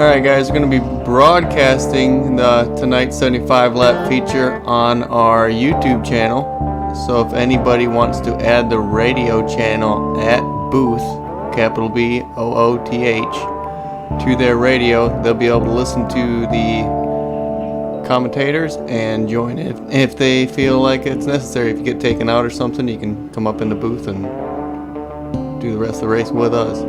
Alright guys, we're going to be broadcasting the tonight's 75 lap feature on our YouTube channel. So if anybody wants to add the radio channel at Booth, capital BOOTH, to their radio, they'll be able to listen to the commentators and join it if they feel like it's necessary. If you get taken out or something, you can come up in the booth and do the rest of the race with us.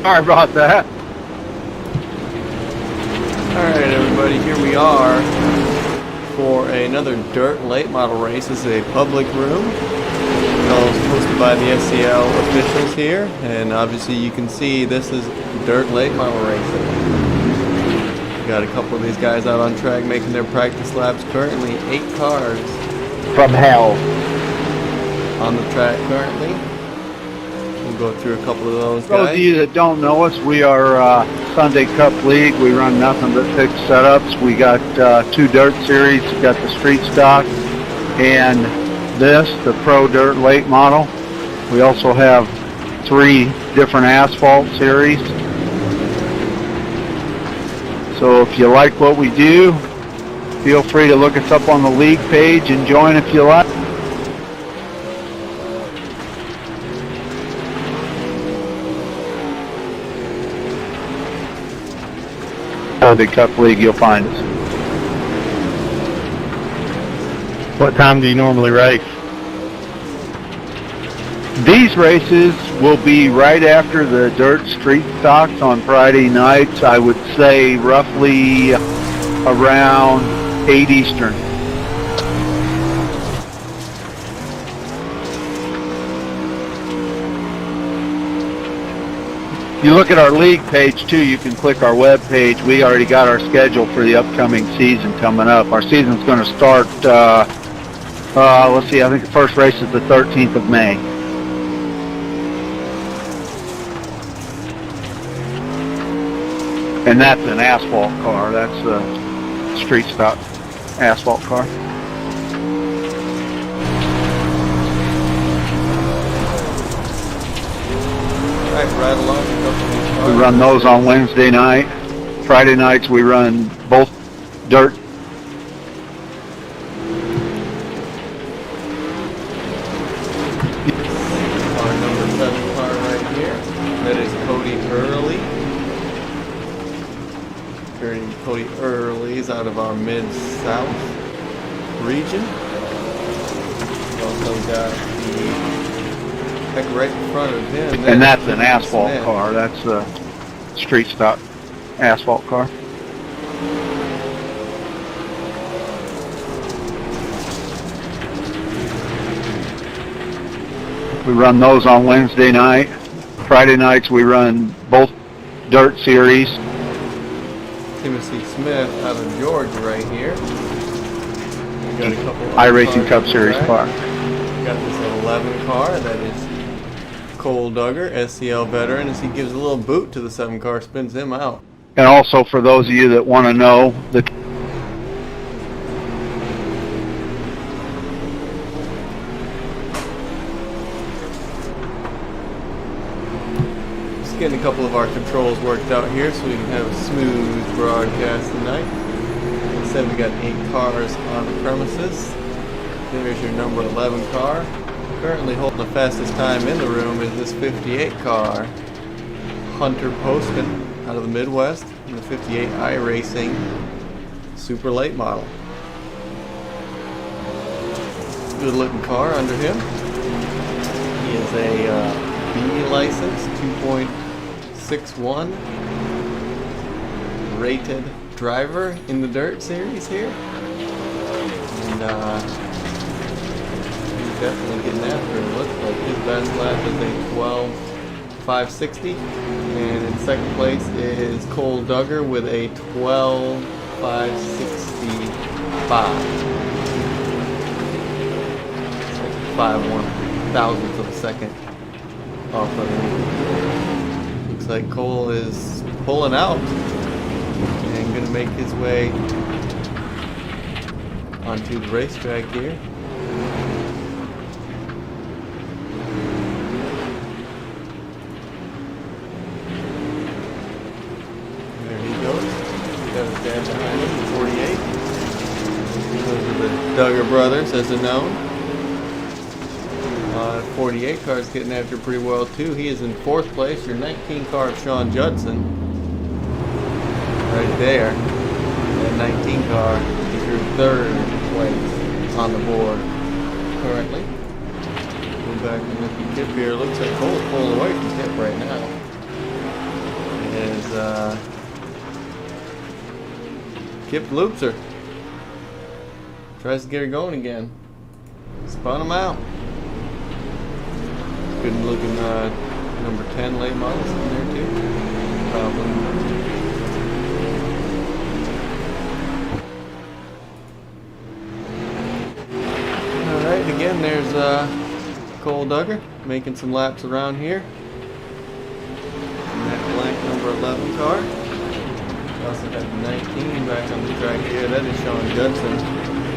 Sorry about that. Alright everybody, here we are for another dirt late model race. This is a public room. It's hosted by the SCL officials here, and obviously you can see this is dirt late model racing. We got a couple of these guys out on track making their practice laps. Currently 8 cars From hell. on the track currently. We'll go through a couple of those For those guys. of you that don't know us, we are Sunday Cup League. We run nothing but fixed setups. We got 2 dirt series. We got the street stock and this, the Pro Dirt Late Model. We also have 3 different asphalt series. So if you like what we do, feel free to look us up on the league page and join if you like. Sunday Cup League, you'll find us. What time do you normally race? These races will be right after the dirt street stocks on Friday nights. I would say roughly around 8 Eastern. If you look at our league page too, you can click our web page. We already got our schedule for the upcoming season coming up. Our season's going to start, let's see, I think the first race is the 13th of May. And that's an asphalt car. That's a street stock asphalt car. Right along a couple of these cars. We run those on Wednesday night. Friday nights we run both dirt. Our number 7 car right here. That is Cody Early. Cody Early is out of our Mid-South region. We also got the heck right in front of him. And that's an asphalt car. That's a street stock asphalt car. We run those on Wednesday night. Friday nights we run both dirt series. Timothy Smith out of Georgia right here. We got a couple of iRacing cars Cup on the Series track. car. We got this 11 car that is Cole Duggar, SCL veteran, as he gives a little boot to the 7 car, spins him out. And also for those of you that want to know, the of our controls worked out here so we can have a smooth broadcast tonight. Instead, we got 8 cars on the premises. There's your number 11 car. Currently holding the fastest time in the room is this 58 car. Hunter Poston out of the Midwest in the 58 iRacing super late model. Good looking car under him. He is a B license 2.61 rated driver in the dirt series here. And he's definitely getting after it. Looks like his best lap is a 12.560. And in second place is Cole Duggar with a 12.565. 5/1,000th of a second off of him. Looks like Cole is pulling out and gonna make his way onto the racetrack here. There he goes. He's got his dad behind him, 48. Those are the Duggar brothers, as they're known. 48 car's getting after pretty well too. He is in 4th place. Your 19 car of Sean Judson, right there. That 19 car is your 3rd place on the board currently. Go back and look at Kip here. Looks like Cole's pulling away from Kip right now. As Kip loops her. Tries to get her going again. Spun him out. Good looking number 10 late models in there too. Probably. Alright, again there's Cole Duggar making some laps around here. And that blank number 11 car. We also have 19 back on the track here. That is Sean Judson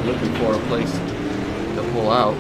looking for a place to pull out.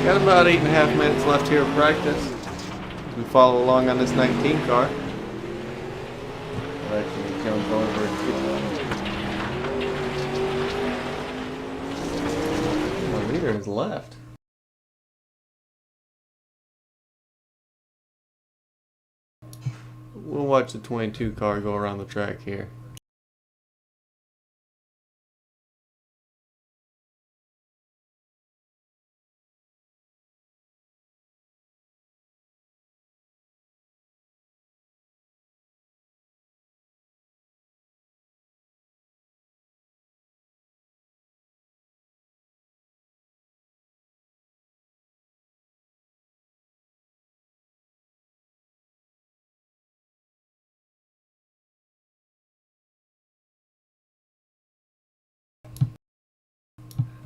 Got about 8.5 minutes left here of practice as we follow along on this 19 car. We'll actually jump over to the leader is left. We'll watch the 22 car go around the track here.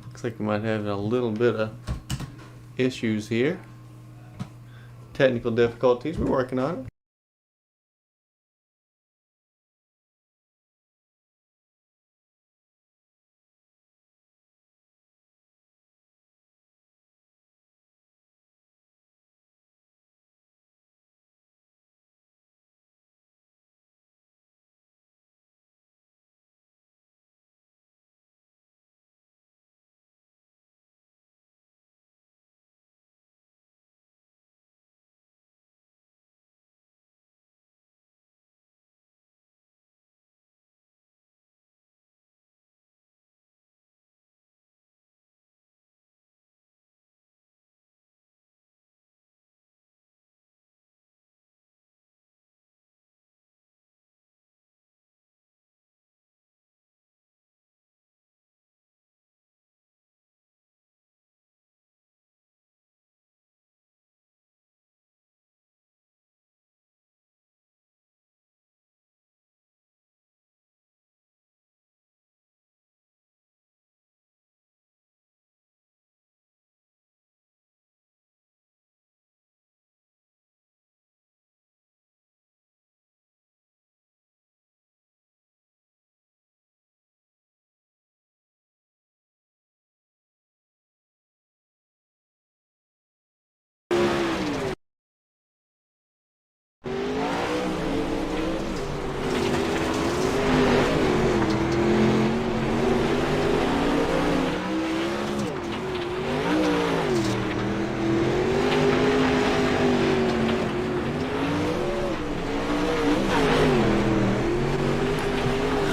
Looks like we might have a little bit of issues here. Technical difficulties, we're working on it.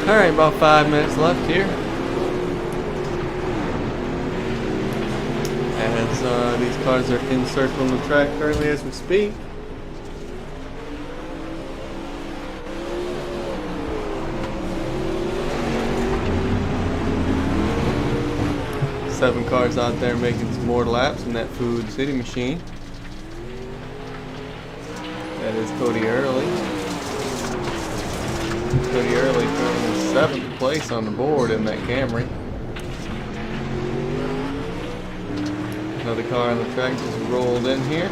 Alright, about 5 minutes left here. As these cars are encircling the track currently as we speak. Seven cars out there making some more laps in that Food City machine. That is Cody Early. Cody Early currently 7th place on the board in that Camry. Another car on the track just rolled in here.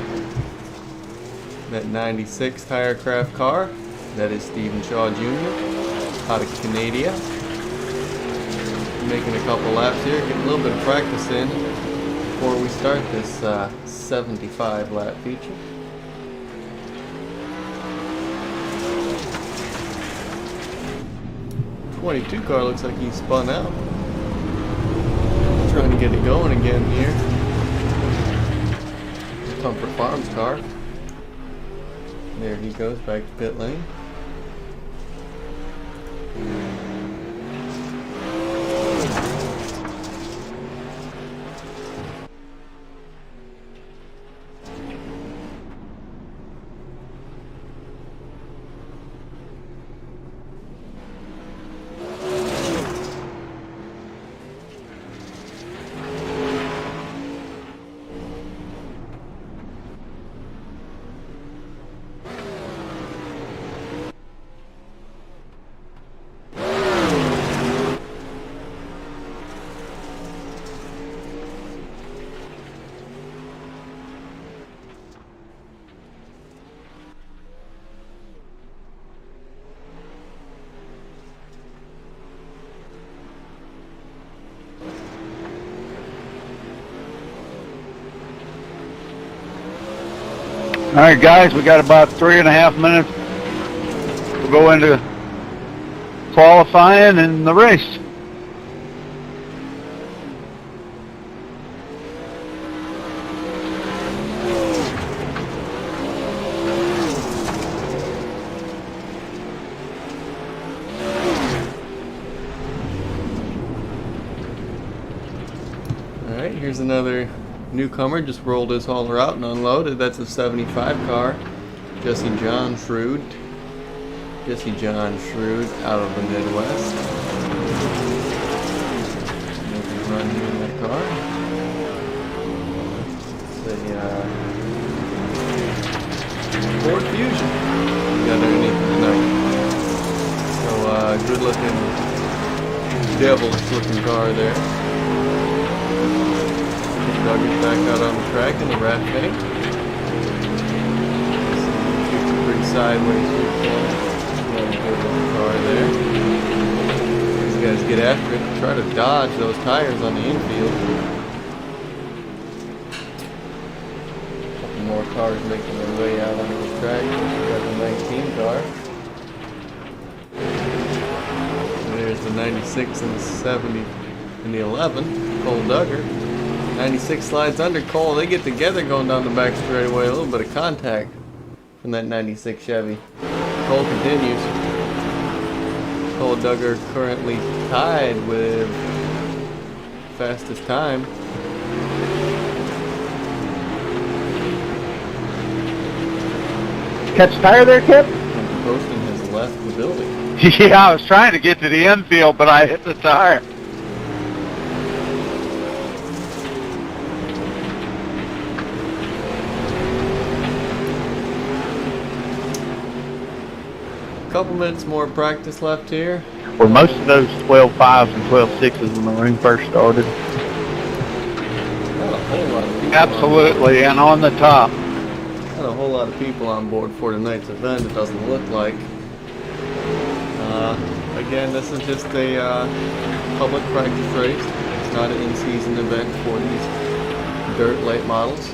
That 96 Tirecraft car. That is Stephen Shaw Jr. out of Canada. Making a couple laps here, getting a little bit of practice in before we start this 75 lap feature. '22 car looks like he spun out. Trying to get it going again here. Comfort Farms car. There he goes back to pit lane. All right, guys, we got about 3.5 minutes. We'll go into qualifying and the race. All right, here's another newcomer, just rolled his hauler out and unloaded. That's a 75 car. Jesse John Shrewd. Jesse John Shrewd out of the Midwest. Making a run here in that car. It's a Ford Fusion. Got underneath tonight. So good looking, devilish looking car there. Duggar's back out on the track in the rat tank. Pretty sideways car there. These guys get after it, try to dodge those tires on the infield. A couple more cars making their way out onto the track. We got the 19 car. And there's the 96 and the 70 and the 11, Cole Duggar. 96 slides under Cole. They get together going down the back straightaway. A little bit of contact from that 96 Chevy. Cole continues. Cole Duggar currently tied with fastest time. Catch tire there, Kip? Poston has left the building. Yeah, I was trying to get to the infield, but I hit the tire. Couple minutes more practice left here. Were most of those 12.5s and 12.6s when the room first started? Not a whole lot of people. Absolutely, and on the top. Not a whole lot of people on board for tonight's event, it doesn't look like. Again, this is just a public practice race. It's not an in-season event for these dirt late models.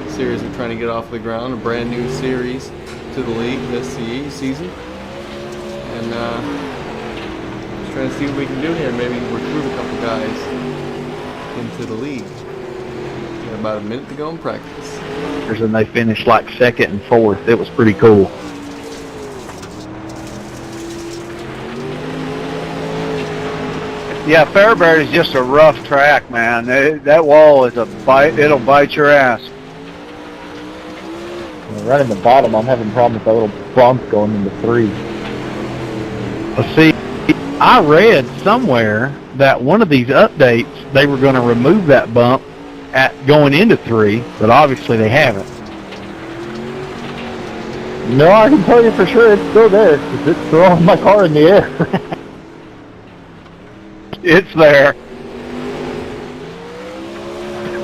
The series we're trying to get off the ground, a brand new series to the league this season. And just trying to see what we can do here. Maybe recruit a couple guys into the league. Got about a minute to go in practice. And they finished like second and fourth. It was pretty cool. Yeah, Fairbury is just a rough track, man. That wall is a bite. It'll bite your ass. Right in the bottom, I'm having problems with that little bump going into 3. Well, see, I read somewhere that one of these updates, they were going to remove that bump at going into 3, but obviously they haven't. No, I can tell you for sure it's still there, because it's throwing my car in the air. It's there.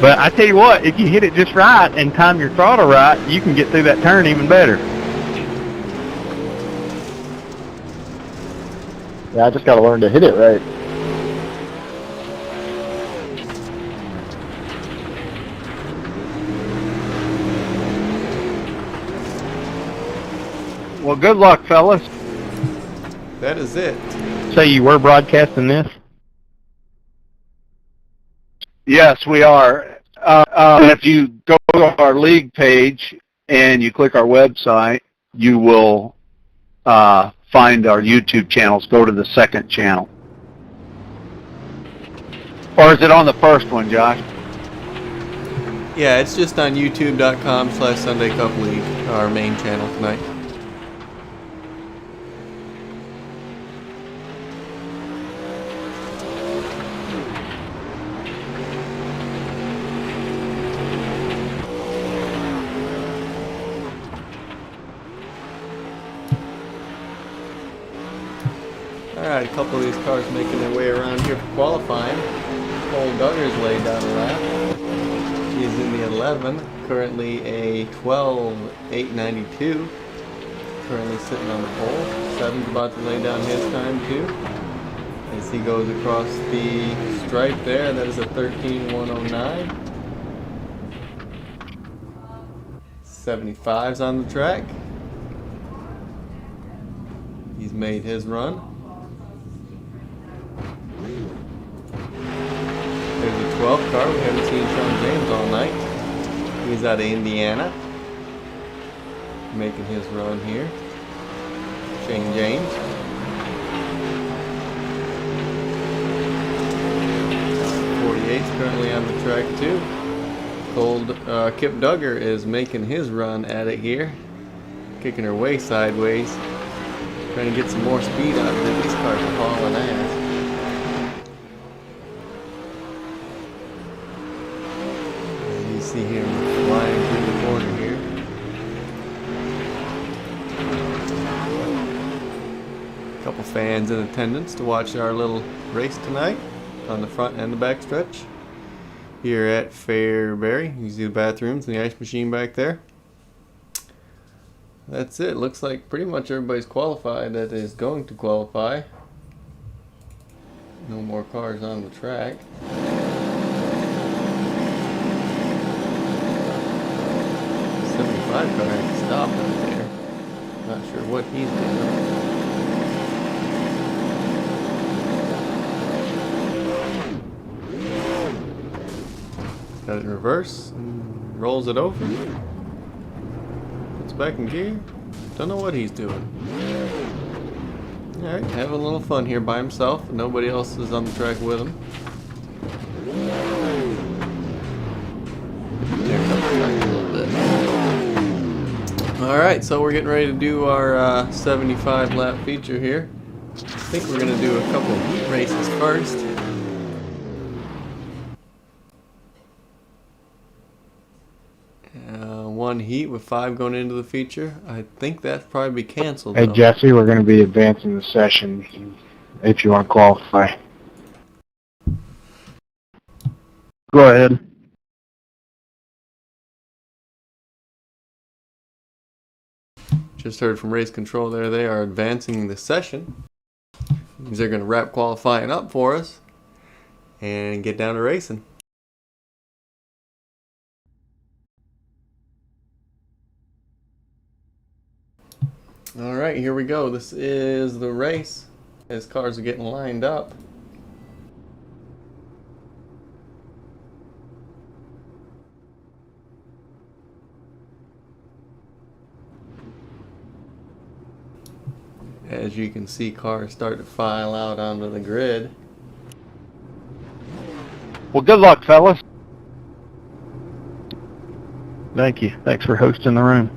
But I tell you what, if you hit it just right and time your throttle right, you can get through that turn even better. Yeah, I just got to learn to hit it right. Well, good luck, fellas. That is it. So you were broadcasting this? Yes, we are. If you go to our league page and you click our website, you will find our YouTube channels. Go to the second channel. Or is it on the first one, Josh? Yeah, it's just on youtube.com/Sunday Cup League, our main channel tonight. Alright, a couple of these cars making their way around here for qualifying. Old Duggar's laid down a lap. He's in the 11, currently a 12.892. Currently sitting on the pole. 7's about to lay down his time too. As he goes across the stripe there, that is a 13.109. 75's on the track. He's made his run. There's a 12 car. We haven't seen Sean James all night. He's out of Indiana. Making his run here. Shane James. 48's currently on the track too. Kip Duggar is making his run at it here. Kicking her way sideways. Trying to get some more speed out of it. These cars are hauling ass. You see him flying through the corner here. A couple fans in attendance to watch our little race tonight on the front and the back stretch here at Fairbury. You see the bathrooms and the ice machine back there. That's it. Looks like pretty much everybody's qualified that is going to qualify. No more cars on the track. 75 car had to stop right there. Not sure what he's doing. Got it in reverse and rolls it over. Puts back in gear. Don't know what he's doing. Alright, having a little fun here by himself. Nobody else is on the track with him. There comes the track a little bit. Alright, so we're getting ready to do our 75 lap feature here. I think we're going to do a couple of heat races first. One heat with 5 going into the feature. I think that's probably be canceled. Hey, though. Jesse, we're going to be advancing the session if you want to qualify. Go ahead. Just heard from race control there. They are advancing the session. Means they're going to wrap qualifying up for us and get down to racing. Alright, here we go. This is the race as cars are getting lined up. As you can see, cars start to file out onto the grid. Well, good luck, fellas. Thank you. Thanks for hosting the room.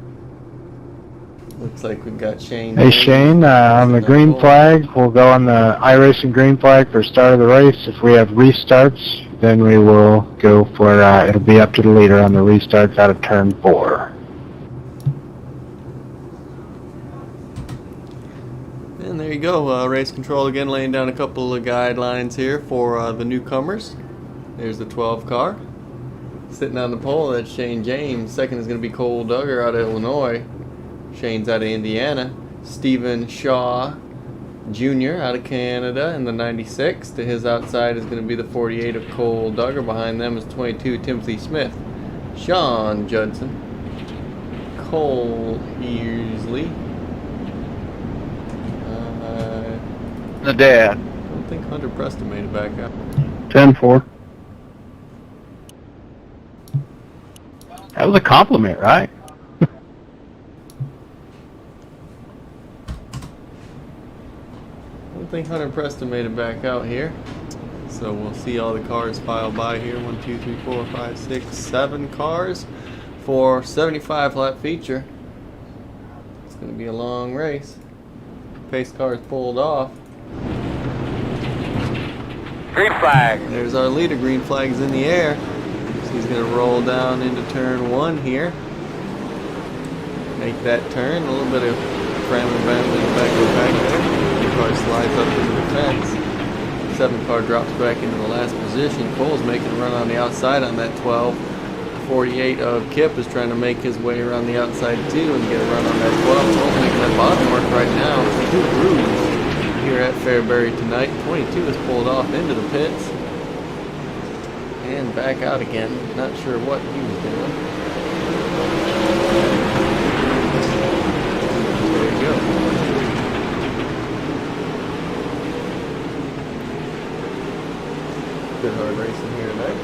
Looks like we've got Shane. Hey Shane, on the green flag, we'll go on the iRacing green flag for start of the race. If we have restarts, then we will go for, it'll be up to the leader on the restarts out of turn 4. And there you go, race control again, laying down a couple of guidelines here for the newcomers. There's the 12 car. Sitting on the pole, that's Shane James. Second is going to be Cole Duggar out of Illinois. Shane's out of Indiana. Stephen Shaw Jr. out of Canada in the 96. To his outside is going to be the 48 of Cole Duggar. Behind them is 22 Timothy Smith. Sean Judson. Cole Earsley. The dad. I don't think Hunter Preston made it back up. 10-4. That was a compliment, right? I don't think Hunter Preston made it back out here. So we'll see all the cars file by here. 1, 2, 3, 4, 5, 6, 7 cars for 75 lap feature. It's going to be a long race. Pace cars pulled off. Green flag. There's our leader. Green flag's in the air. So he's going to roll down into turn 1 here. Make that turn. A little bit of cram and bam in the back there. The car slides up into the fence. 7 car drops back into the last position. Cole's making a run on the outside on that 12. 48 of Kip is trying to make his way around the outside too and get a run on that 12. Cole's making that bottom work right now. 2 grooves here at Fairbury tonight. 22 is pulled off into the pits and back out again. Not sure what he was doing. There you go. Good hard racing here tonight.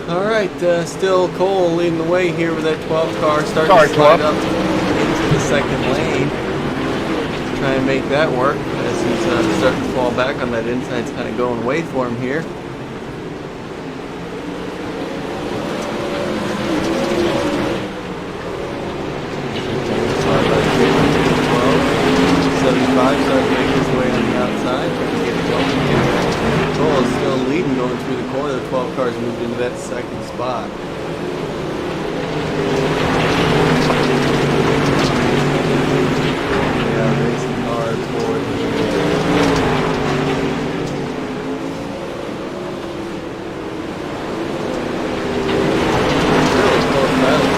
Alright, still Cole leading the way here with that 12 car. Starting to slide up into the second lane. Try and make that work as he's starting to fall back on that inside. It's kind of going away for him here. Starting to make his way on the outside. Trying to get it going. Cole is still leading going through the corner. The 12 cars moved into that second spot. Yeah, racing hard for it. Really close battle.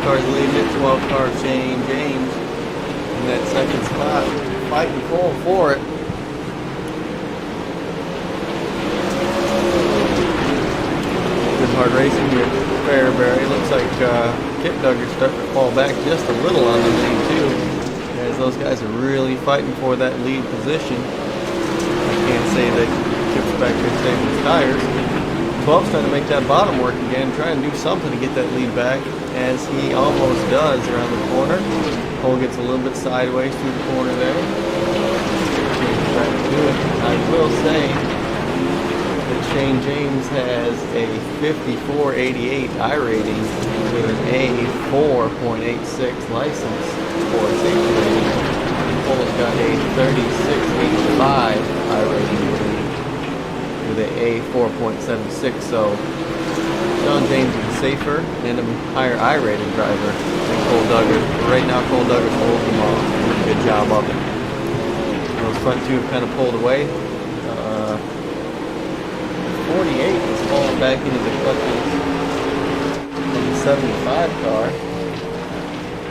Cars leading it, 12 car Shane James in that second spot, fighting full for it. Good hard racing here at Fairbury. Looks like Kip Duggar's starting to fall back just a little on the lead too, as those guys are really fighting for that lead position. I can't say that Kip's back there saving his tires. 12's trying to make that bottom work again, try and do something to get that lead back, as he almost does around the corner. Cole gets a little bit sideways through the corner there. Trying to do it. I will say that Shane James has a 5488 iRating with an A4.86 license for a safety rating. Cole's got a 3685 iRating with an A4.76, so Sean James is a safer and a higher I-rated driver than Cole Duggar. But right now, Cole Duggar's holding him off. Doing a good job of it. Those front two have kind of pulled away. 48 is falling back into the clutches of the 75 car.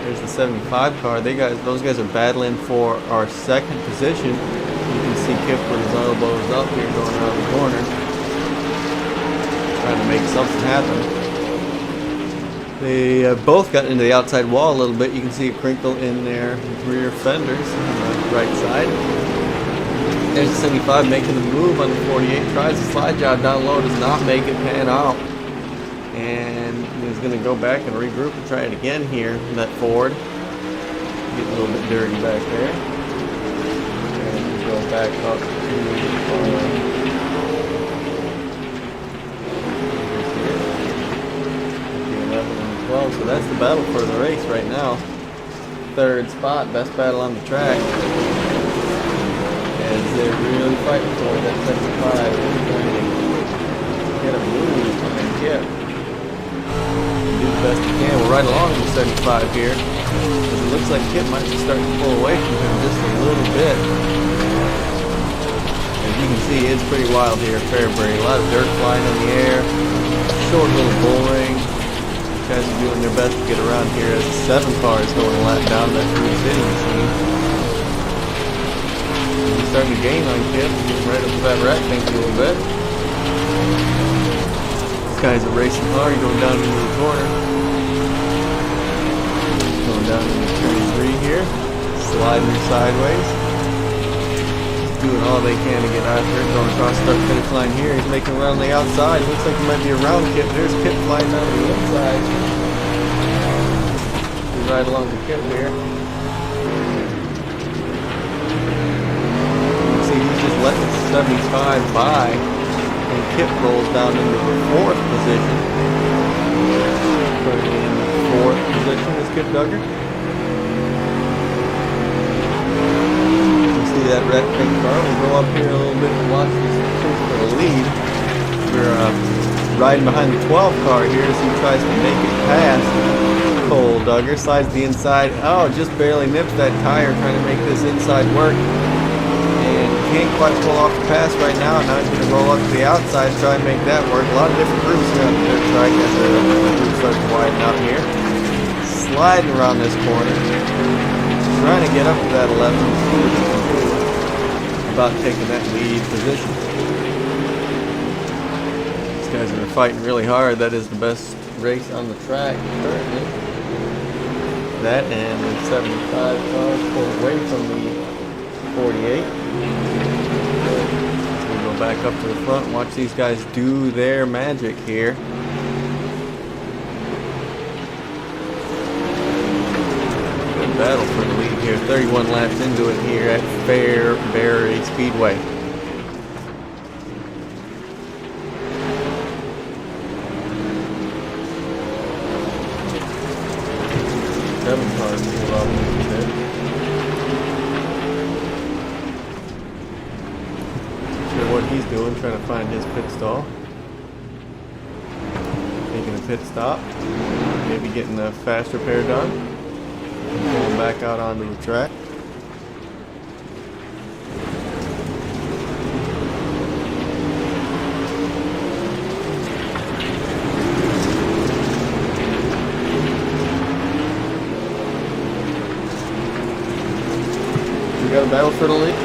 There's the 75 car. Those guys are battling for our second position. You can see Kip with his elbows up here going around the corner, trying to make something happen. They both got into the outside wall a little bit. You can see a crinkle in their rear fenders on the right side. There's the 75 making the move on the 48. Tries the slide job down low, does not make it pan out. And is going to go back and regroup and try it again here in that Ford. Getting a little bit dirty back there. And go back up to 11 and 12. So that's the battle for the race right now. Third spot, best battle on the track. As they're really fighting for that 75. They're trying to get a move on the Kip. Do the best you can. We're right along with 75 here. It looks like Kip might be starting to pull away from him just a little bit. As you can see, it's pretty wild here at Fairbury. A lot of dirt flying in the air. Short little bull ring. Guys are doing their best to get around here as the 7 car is going a lap down that Green City machine. He's starting to gain on Kip. Getting right up to that rectangle a little bit. This guy's a racing car. He's going down into the corner. Going down into turn 3 here. Sliding her sideways. Doing all they can to get after it. Going across the start finish line here. He's making around the outside. Looks like he might be around Kip. There's Kip flying down the inside. He's right along the Kip here. You can see he's just letting 75 by. And Kip rolls down into the 4th position. Putting in the 4th position is Kip Duggar. You see that red pink car. We'll go up here a little bit and watch this race for the lead. We're riding behind the 12 car here as he tries to make it past Cole Duggar. Slides the inside. Oh, just barely nips that tire trying to make this inside work. Can't quite pull off the pass right now. Now he's going to roll up to the outside and try and make that work. A lot of different groups here on the dirt track as the group starts to widen out here. Sliding around this corner. Trying to get up to that 11. See what he can do about taking that lead position. These guys are fighting really hard. That is the best race on the track currently. That and the 75 cars pulled away from the 48. We'll go back up to the front and watch these guys do their magic here. Good battle for the lead here. 31 laps into it here at Fairbury Speedway. Seven cars pulled off a little bit. What he's doing, trying to find his pit stall. Making a pit stop. Maybe getting a fast repair done. Going back out onto the track. We got a battle for the lead.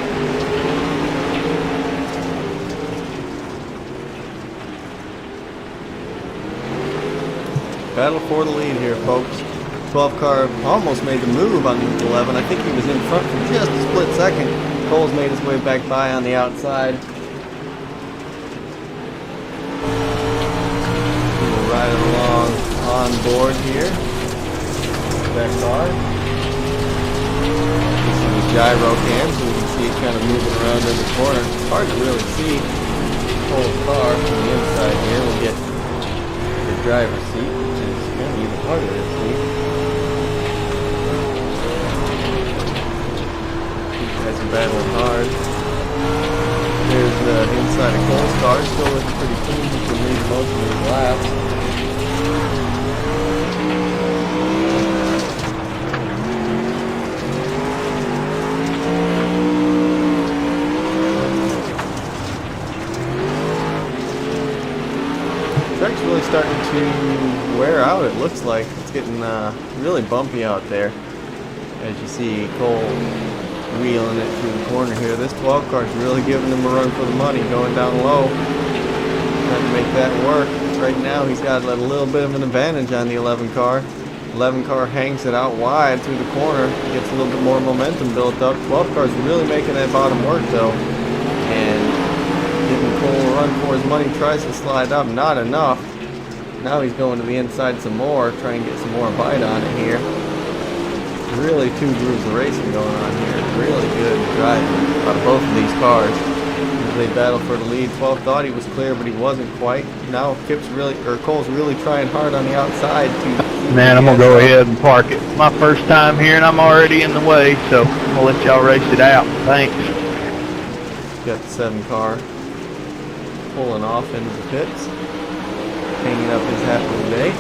Battle for the lead here, folks. 12 car almost made the move on 11. I think he was in front for just a split second. Cole's made his way back by on the outside. We'll ride along on board here. That car. This is the gyro cam, so we can see it kind of moving around in the corner. It's hard to really see Cole's car from the inside here. We'll get the driver's seat. Even harder to see. These guys are battling hard. There's the inside of Cole's car, still looking pretty clean. He can lead most of his laps. to wear out, it looks like. It's getting really bumpy out there. As you see Cole wheeling it through the corner here. This 12 car is really giving him a run for the money, going down low. Trying to make that work. Right now he's got a little bit of an advantage on the 11 car. 11 car hangs it out wide through the corner, gets a little bit more momentum built up. 12 car is really making that bottom work though. And giving Cole a run for his money, tries to slide up, not enough. Now he's going to the inside some more, trying to get some more bite on it here. Really two grooves of racing going on here. Really good driving out of both of these cars as they battle for the lead. 12 thought he was clear, but he wasn't quite. Now Cole's really trying hard on the outside to. Man, I'm gonna go ahead and park it. My first time here, and I'm already in the way, so I'm gonna let y'all race it out. Thanks. Got the 7 car pulling off into the pits, hanging up his hat for the day.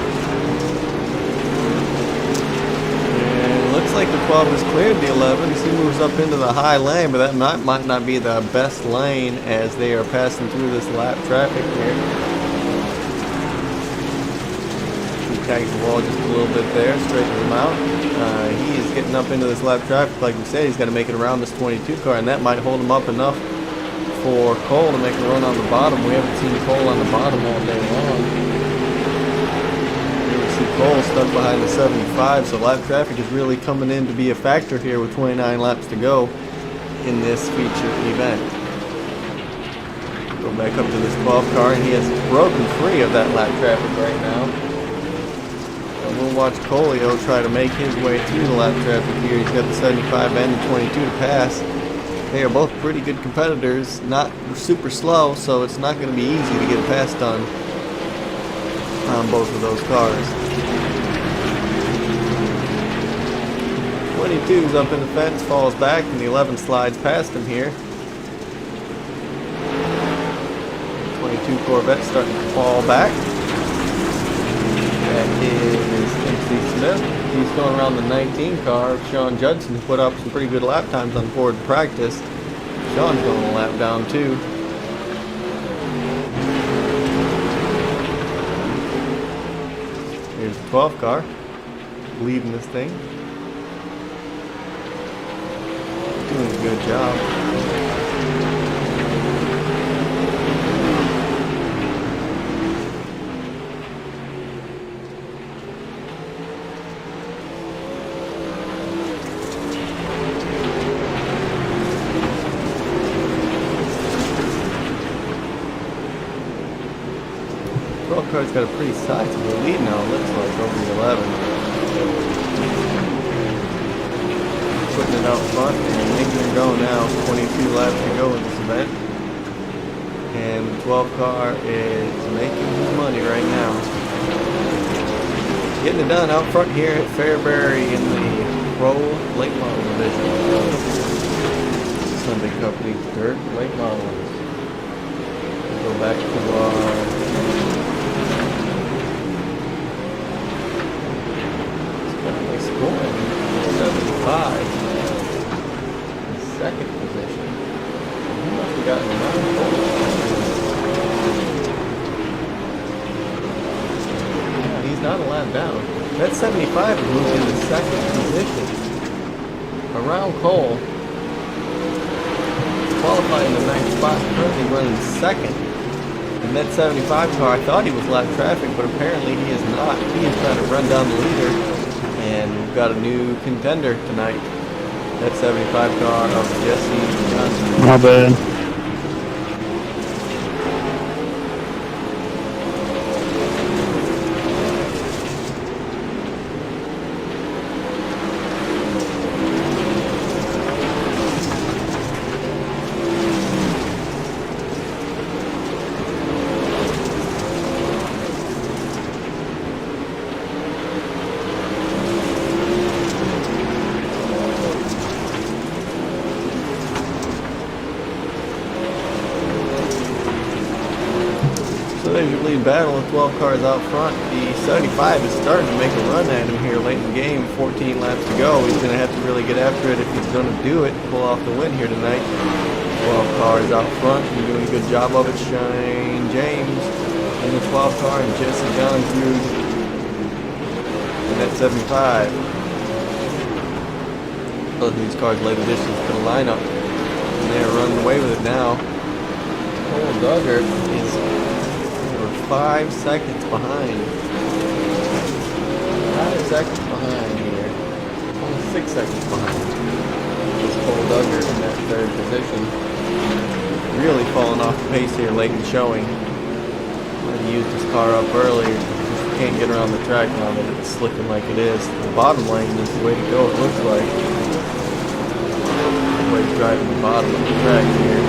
Looks like the 12 has cleared the 11 as he moves up into the high lane, but that might not be the best lane as they are passing through this lap traffic here. He tags the wall just a little bit there, straightens him out. He is getting up into this lap traffic, like we said. He's got to make it around this 22 car, and that might hold him up enough for Cole to make a run on the bottom. We haven't seen Cole on the bottom all day long. Cole stuck behind the 75, so lap traffic is really coming in to be a factor here with 29 laps to go in this feature event. Go back up to this 12 car, and he has broken free of that lap traffic right now. And we'll watch Colio try to make his way through the lap traffic here. He's got the 75 and the 22 to pass. They are both pretty good competitors, not super slow, so it's not going to be easy to get a pass done on both of those cars. 22's up in the fence, falls back, and the 11 slides past him here. 22 Corvette starting to fall back. That is MC Smith. He's going around the 19 car of Sean Judson, who put up some pretty good lap times on board in practice. Sean's going a lap down too. Here's the 12 car, leading this thing. Doing a good job. The 12 car's got a pretty sizable lead now, it looks like, over the 11. Putting it out front and making it go now. 22 laps to go in this event. And the 12 car is making his money right now. Getting it done out front here at Fairbury in the Pro Late Model Division. Sunday Cup League Dirt Late Models. We'll go back to our scoring. 75. Second position. He must have gotten another pole. Yeah, he's not a lap down. That 75 has moved into second position. Around Cole. Qualifying in the 9th spot, currently running second. And that 75 car, I thought he was lap traffic, but apparently he is not. He is trying to run down the leader. And we've got a new contender tonight. That 75 car of Jesse Johnson. My bad. Battle with 12 cars out front. The 75 is starting to make a run at him here late in the game. 14 laps to go. He's going to have to really get after it if he's going to do it. Pull off the win here tonight. 12 cars out front. He's doing a good job of it. Shane James in the 12 car and Jesse gone through the net 75. Both of these cars late additions to the lineup, and they're running away with it now. Cole Duggar is over 5 seconds behind. 5 seconds behind here. Almost 6 seconds behind. This Cole Duggar in that third position. Really falling off the pace here late in showing. He used his car up earlier. Just can't get around the track now that it's slicking like it is. The bottom lane is the way to go, it looks like. He's driving the bottom of the track here.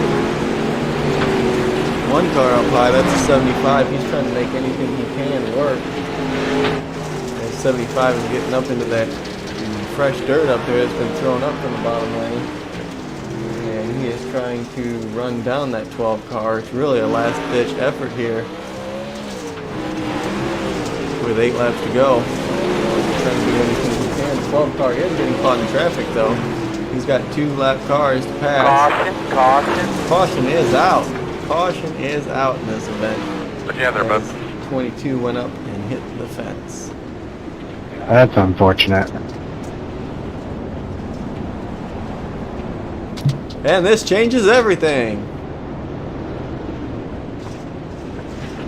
One car up high, that's a 75. He's trying to make anything he can work. And 75 is getting up into that fresh dirt up there that's been thrown up from the bottom lane. And he is trying to run down that 12 car. It's really a last ditch effort here. With 8 laps to go. He's trying to do anything he can. The 12 car is getting caught in traffic though. He's got 2 lap cars to pass. Caution. Caution is out. Caution is out in this event. What you have there, bud? 22 went up and hit the fence. That's unfortunate. And this changes everything.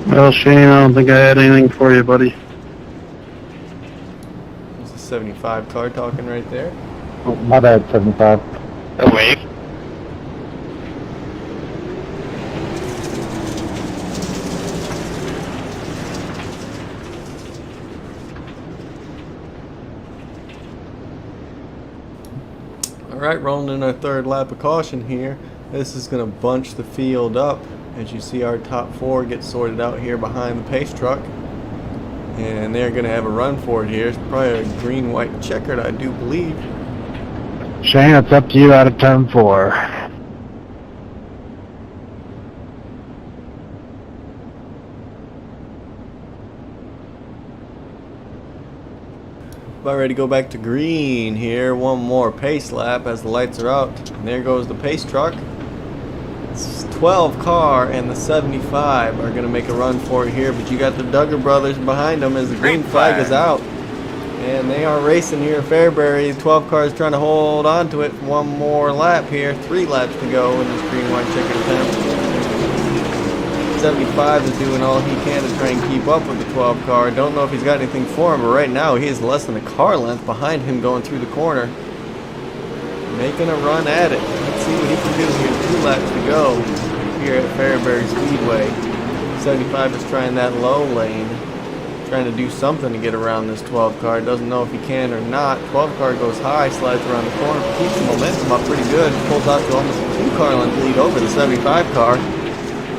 Well, Shane, I don't think I had anything for you, buddy. There's a 75 car talking right there. Oh, my bad, 75. Wave. Alright, rolling in our third lap of caution here. This is going to bunch the field up. As you see, our top 4 get sorted out here behind the pace truck. And they're going to have a run for it here. It's probably a green-white checkered, I do believe. Shane, it's up to you out of turn 4. About ready to go back to green here. One more pace lap as the lights are out. And there goes the pace truck. It's 12 car and the 75 are going to make a run for it here. But you got the Duggar brothers behind them as the green flag is out. And they are racing here at Fairbury. The 12 car is trying to hold on to it for one more lap here. 3 laps to go in this green-white checkered attempt. 75 is doing all he can to try and keep up with the 12 car. Don't know if he's got anything for him, but right now he is less than a car length behind him going through the corner. Making a run at it. Let's see what he can do here. 2 laps to go here at Fairbury Speedway. 75 is trying that low lane. Trying to do something to get around this 12 car. Doesn't know if he can or not. 12 car goes high, slides around the corner, keeps the momentum up pretty good. Pulls out to almost a 2 car length lead over the 75 car.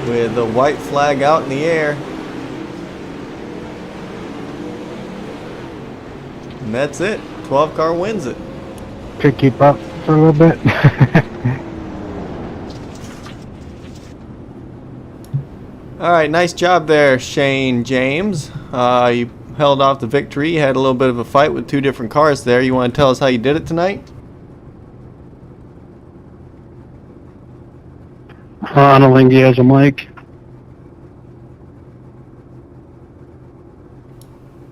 With the white flag out in the air. And that's it. 12 car wins it. Could keep up for a little bit. Alright, nice job there, Shane James. You held off the victory. You had a little bit of a fight with 2 different cars there. You want to tell us how you did it tonight? I don't think he has a mic.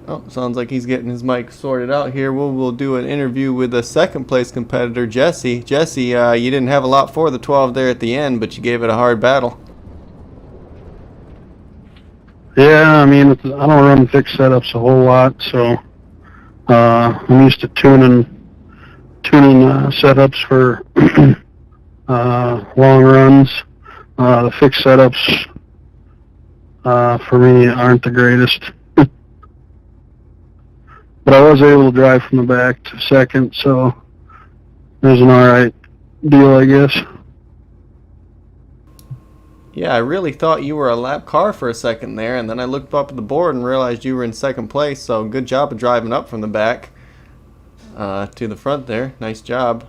Oh, sounds like he's getting his mic sorted out here. We'll do an interview with the second place competitor, Jesse. Jesse, you didn't have a lot for the 12 there at the end, but you gave it a hard battle. Yeah, I mean, I don't run fixed setups a whole lot, so I'm used to tuning setups for long runs. The fixed setups for me aren't the greatest. But I was able to drive from the back to second, so it was an alright deal, I guess. Yeah, I really thought you were a lap car for a second there, and then I looked up at the board and realized you were in second place, so good job of driving up from the back to the front there. Nice job.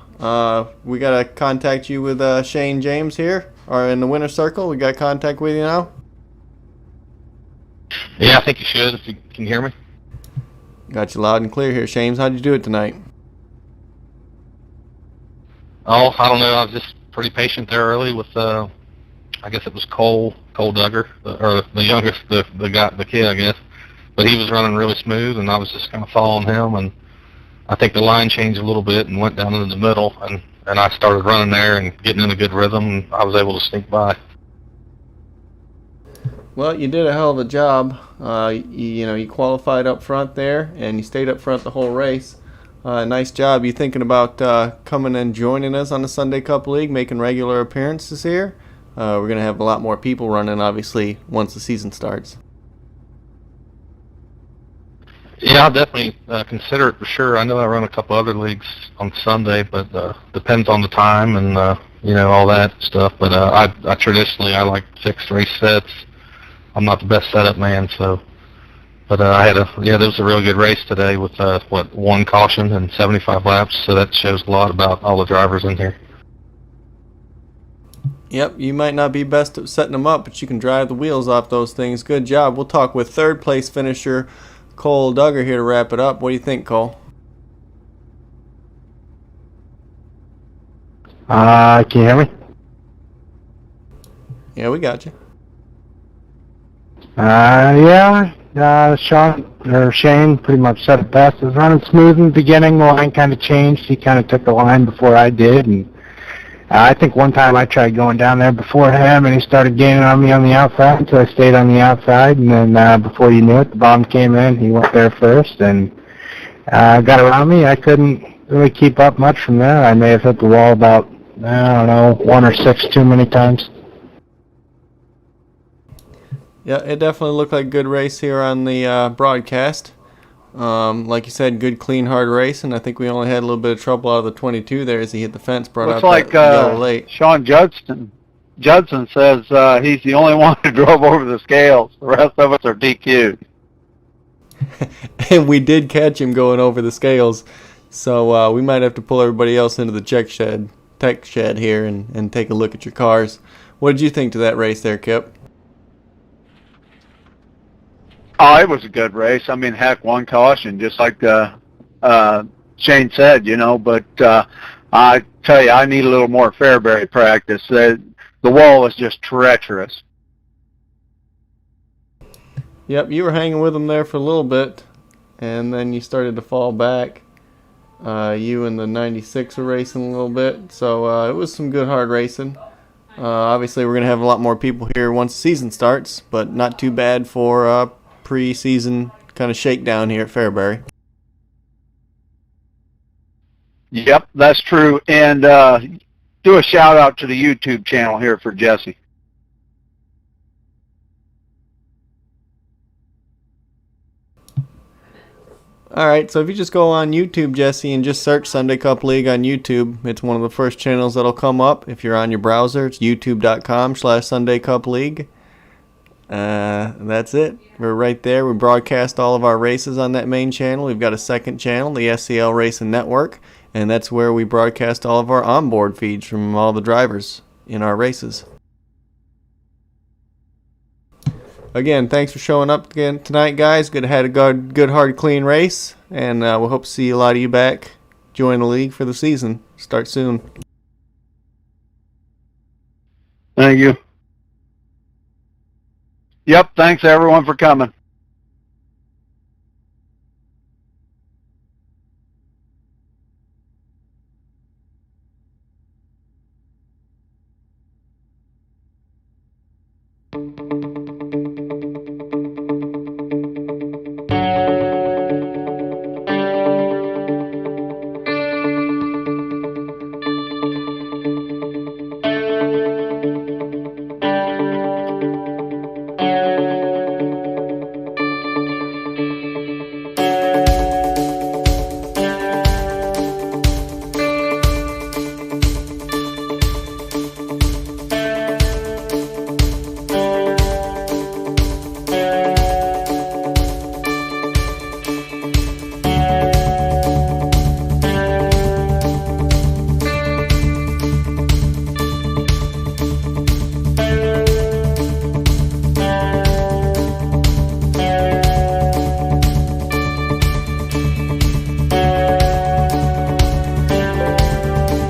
We got to contact you with Shane James here, or in the winner's circle. We got contact with you now? Yeah, I think you should, if you can hear me. Got you loud and clear here, Shames. How'd you do it tonight? Oh, I don't know. I was just pretty patient there early with, I guess it was Cole Cole Duggar, or the youngest, the kid, I guess. But he was running really smooth, and I was just kind of following him, and I think the line changed a little bit and went down into the middle, and I started running there and getting in a good rhythm, and I was able to sneak by. Well, you did a hell of a job. You qualified up front there, and you stayed up front the whole race. Nice job. You thinking about coming and joining us on the Sunday Cup League, making regular appearances here? We're going to have a lot more people running, obviously, once the season starts. Yeah, I'll definitely consider it for sure. I know I run a couple other leagues on Sunday, but depends on the time and all that stuff. But I traditionally I like fixed race sets. I'm not the best setup man, so. But there was a real good race today with one caution and 75 laps. So that shows a lot about all the drivers in here. Yep, you might not be best at setting them up, but you can drive the wheels off those things. Good job. We'll talk with third place finisher Cole Duggar here to wrap it up. What do you think, Cole? Can you hear me? Yeah, we got you. Shane pretty much said it best. It was running smooth in the beginning. The line kind of changed. He kind of took the line before I did, and I think one time I tried going down there before him, and he started gaining on me on the outside, so I stayed on the outside, and then before you knew it, the bomb came in. He went there first, and got around me. I couldn't really keep up much from there. I may have hit the wall about, 1 or 6 too many times. Yeah, it definitely looked like a good race here on the broadcast. Like you said, good, clean, hard race, and I think we only had a little bit of trouble out of the 22 there as he hit the fence, brought Looks out like that yellow late. Sean Judson says he's the only one who drove over the scales. The rest of us are DQ'd. And we did catch him going over the scales, so we might have to pull everybody else into the tech shed here and take a look at your cars. What did you think to that race there, Kip? Oh, it was a good race. I mean, heck, one caution, just like Shane said, but I tell you, I need a little more Fairbury practice. The wall was just treacherous. Yep, you were hanging with him there for a little bit, and then you started to fall back. You and the 96 were racing a little bit, so it was some good hard racing. Obviously, we're going to have a lot more people here once the season starts, but not too bad for pre-season kind of shakedown here at Fairbury. Yep, that's true. And do a shout out to the YouTube channel here for Jesse. All right, so if you just go on YouTube, Jesse, and just search Sunday Cup League on YouTube, it's one of the first channels that'll come up. If you're on your browser, it's youtube.com/Sunday Cup League. That's it. We're right there. We broadcast all of our races on that main channel. We've got a second channel, the SCL Racing Network, and that's where we broadcast all of our onboard feeds from all the drivers in our races. Again, thanks for showing up again tonight, guys. Good, had a good, hard, clean race, and we'll hope to see a lot of you back. Join the league for the season. Start soon. Thank you. Yep, thanks everyone for coming.